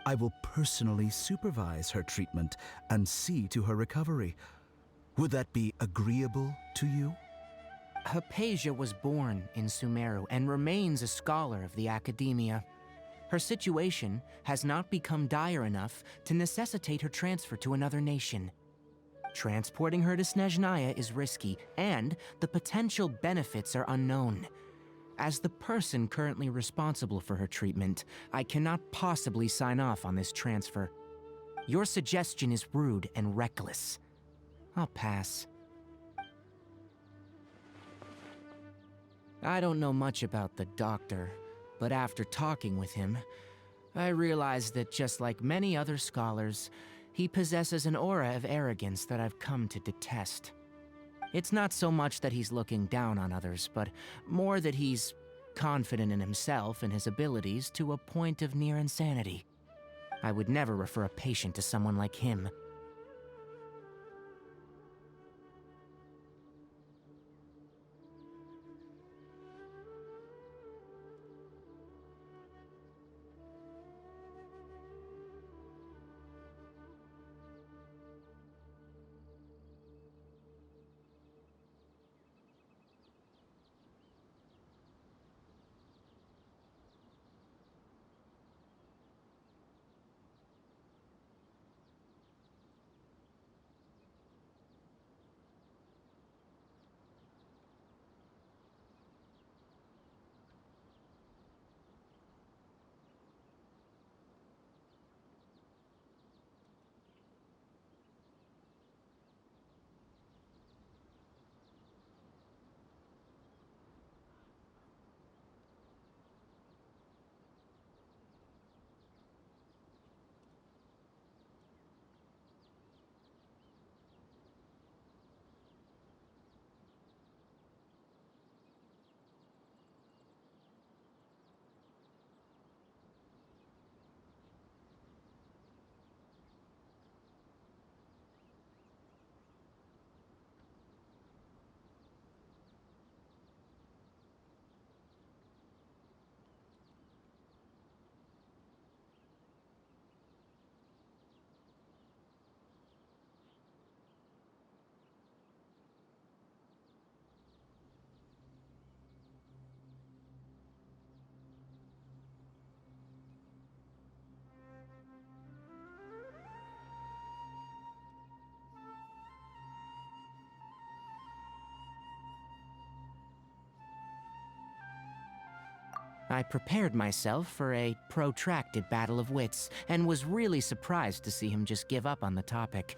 I will personally supervise her treatment and see to her recovery. Would that be agreeable to you? Hypatia was born in Sumeru and remains a scholar of the Academia. Her situation has not become dire enough to necessitate her transfer to another nation. Transporting her to Snezhnaya is risky, and the potential benefits are unknown. As the person currently responsible for her treatment, I cannot possibly sign off on this transfer. Your suggestion is rude and reckless. I'll pass. I don't know much about the doctor, but after talking with him, I realized that just like many other scholars, he possesses an aura of arrogance that I've come to detest. It's not so much that he's looking down on others, but more that he's confident in himself and his abilities to a point of near insanity. I would never refer a patient to someone like him. I prepared myself for a protracted battle of wits, and was really surprised to see him just give up on the topic.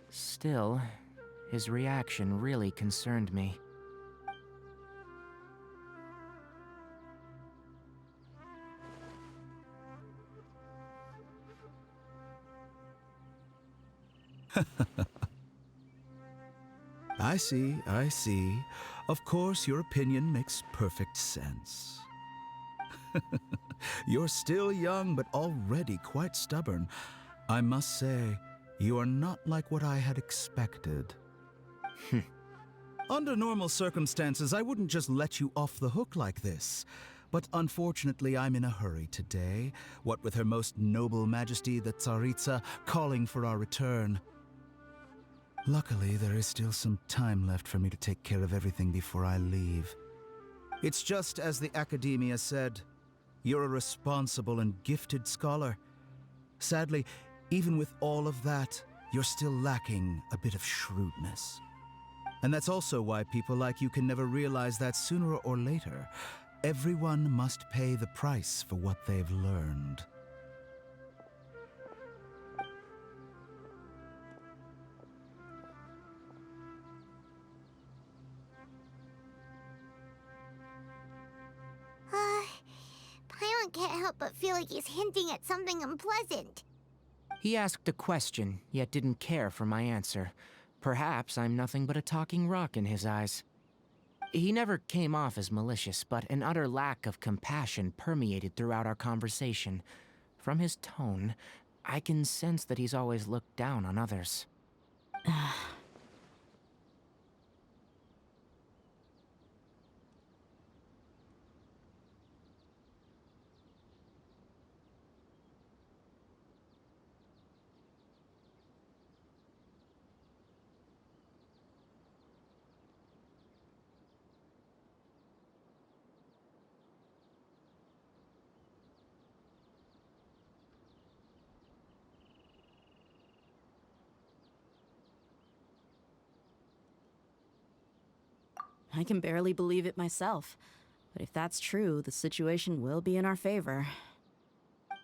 Still, his reaction really concerned me. I see, I see. Of course, your opinion makes perfect sense. You're still young, but already quite stubborn. I must say, you are not like what I had expected. Under normal circumstances, I wouldn't just let you off the hook like this. But unfortunately, I'm in a hurry today, what with Her Most Noble Majesty the Tsaritsa calling for our return. Luckily, there is still some time left for me to take care of everything before I leave. It's just as the Academia said, you're a responsible and gifted scholar. Sadly, even with all of that, you're still lacking a bit of shrewdness. And that's also why people like you can never realize that sooner or later, everyone must pay the price for what they've learned. Paimon can't help but feel like he's hinting at something unpleasant. He asked a question, yet didn't care for my answer. Perhaps I'm nothing but a talking rock in his eyes. He never came off as malicious, but an utter lack of compassion permeated throughout our conversation. From his tone, I can sense that he's always looked down on others. I can barely believe it myself. But if that's true, the situation will be in our favor.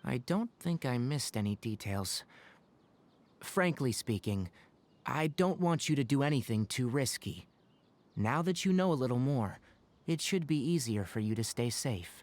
I don't think I missed any details. Frankly speaking, I don't want you to do anything too risky. Now that you know a little more, it should be easier for you to stay safe.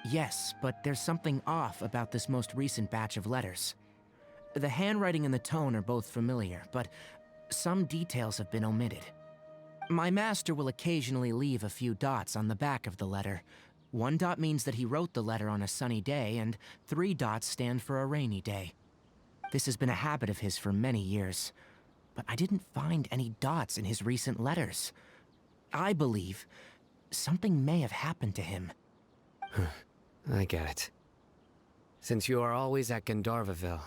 Yes, but there's something off about this most recent batch of letters. The handwriting and the tone are both familiar, but some details have been omitted. My master will occasionally leave a few dots on the back of the letter. 1 dot means that he wrote the letter on a sunny day, and 3 dots stand for a rainy day. This has been a habit of his for many years, but I didn't find any dots in his recent letters. I believe something may have happened to him. I get it. Since you are always at Gandharvaville,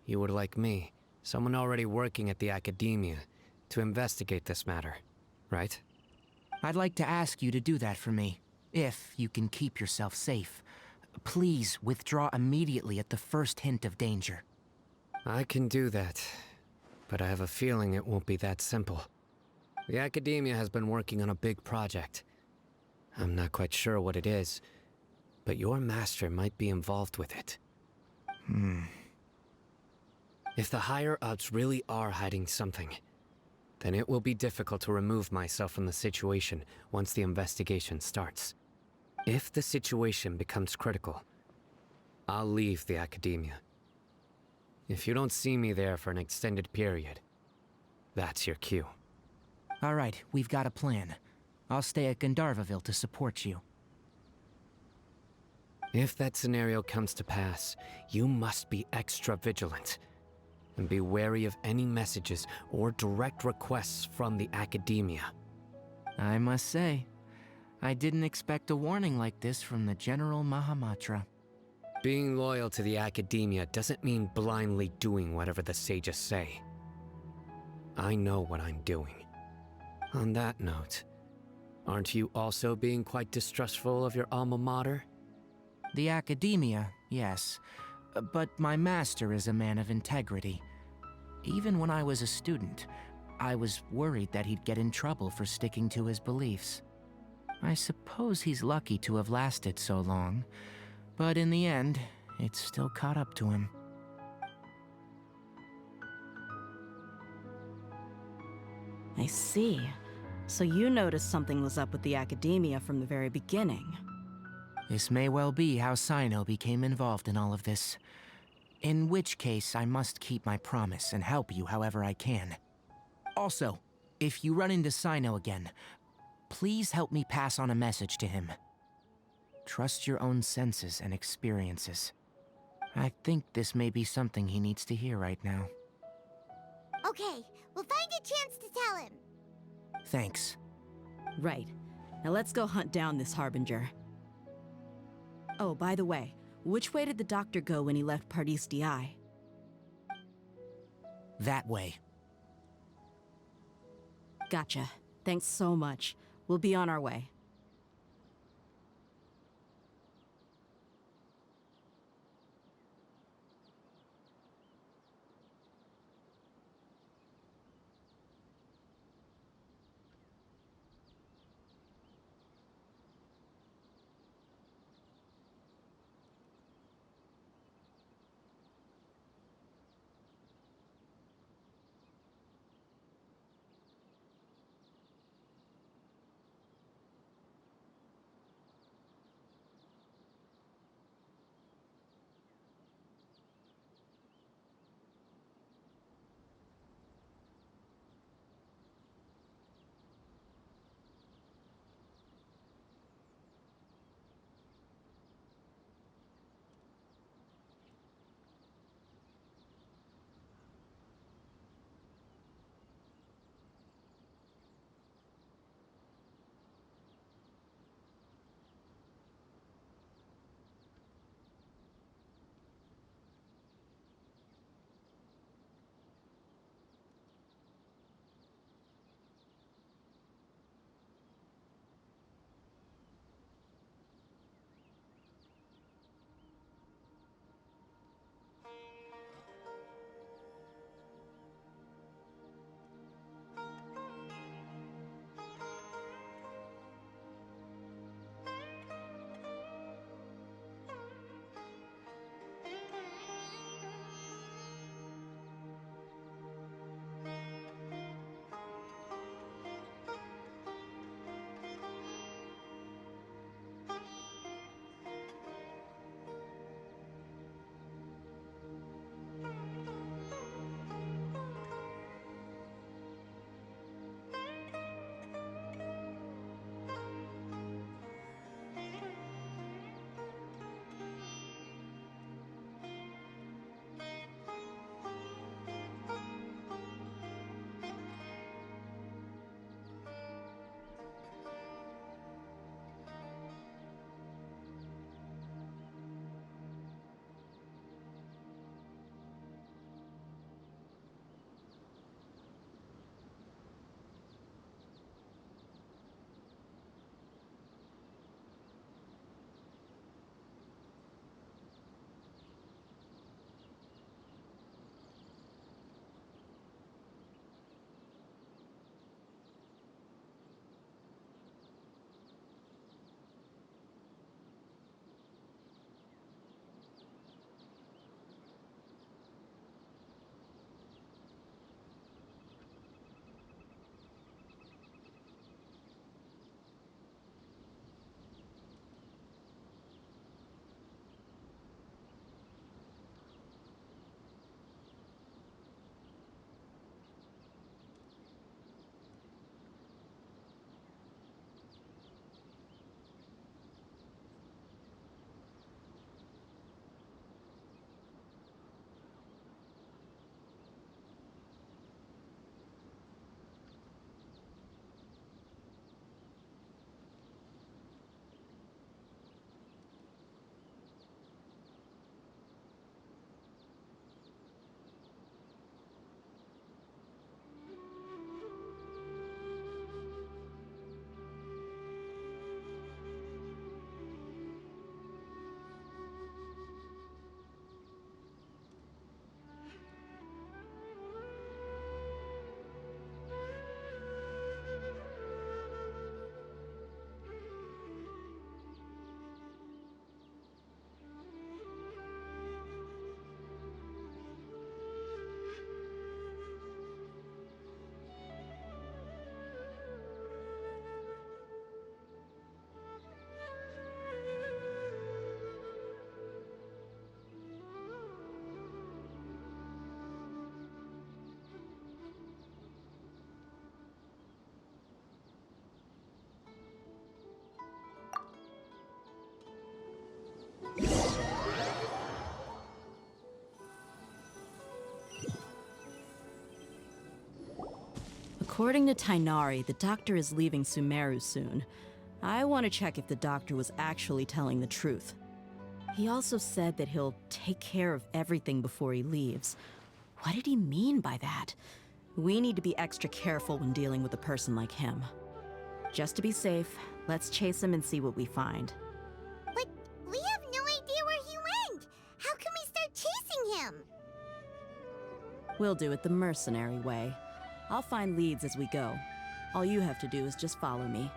you would like me, someone already working at the Academia, to investigate this matter, right? I'd like to ask you to do that for me, if you can keep yourself safe. Please withdraw immediately at the first hint of danger. I can do that, but I have a feeling it won't be that simple. The Academia has been working on a big project. I'm not quite sure what it is, but your master might be involved with it. If the higher-ups really are hiding something, then it will be difficult to remove myself from the situation once the investigation starts. If the situation becomes critical, I'll leave the Academia. If you don't see me there for an extended period, that's your cue. All right, we've got a plan. I'll stay at Gandharvaville to support you. If that scenario comes to pass, you must be extra vigilant. And be wary of any messages or direct requests from the academia. I must say, I didn't expect a warning like this from the General Mahamatra. Being loyal to the academia doesn't mean blindly doing whatever the sages say. I know what I'm doing. On that note, aren't you also being quite distrustful of your alma mater? The academia, yes. But my master is a man of integrity. Even when I was a student, I was worried that he'd get in trouble for sticking to his beliefs. I suppose he's lucky to have lasted so long, but in the end, it's still caught up to him. I see. So you noticed something was up with the academia from the very beginning. This may well be how Sino became involved in all of this. In which case, I must keep my promise and help you however I can. Also, if you run into Sino again, please help me pass on a message to him. Trust your own senses and experiences. I think this may be something he needs to hear right now. Okay, we'll find a chance to tell him. Thanks. Right. Now let's go hunt down this Harbinger. Oh, by the way, which way did the doctor go when he left Pardis DI? That way. Gotcha. Thanks so much. We'll be on our way. According to Tainari, the doctor is leaving Sumeru soon. I want to check if the doctor was actually telling the truth. He also said that he'll take care of everything before he leaves. What did he mean by that? We need to be extra careful when dealing with a person like him. Just to be safe, let's chase him and see what we find. But we have no idea where he went! How can we start chasing him? We'll do it the mercenary way. I'll find leads as we go. All you have to do is just follow me.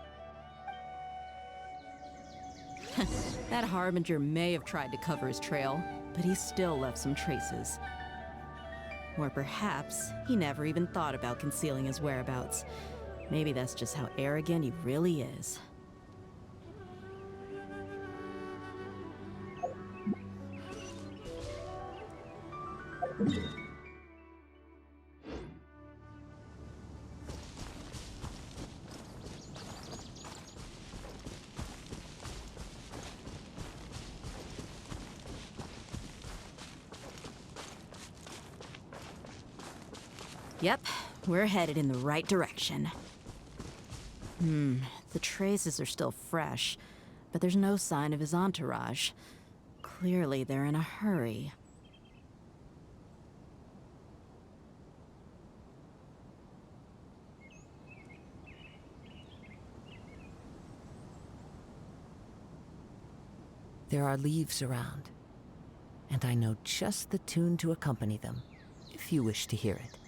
That Harbinger may have tried to cover his trail, but he still left some traces. Or perhaps he never even thought about concealing his whereabouts. Maybe that's just how arrogant he really is. Yep, we're headed in the right direction. The traces are still fresh, but there's no sign of his entourage. Clearly, they're in a hurry. There are leaves around, and I know just the tune to accompany them, if you wish to hear it.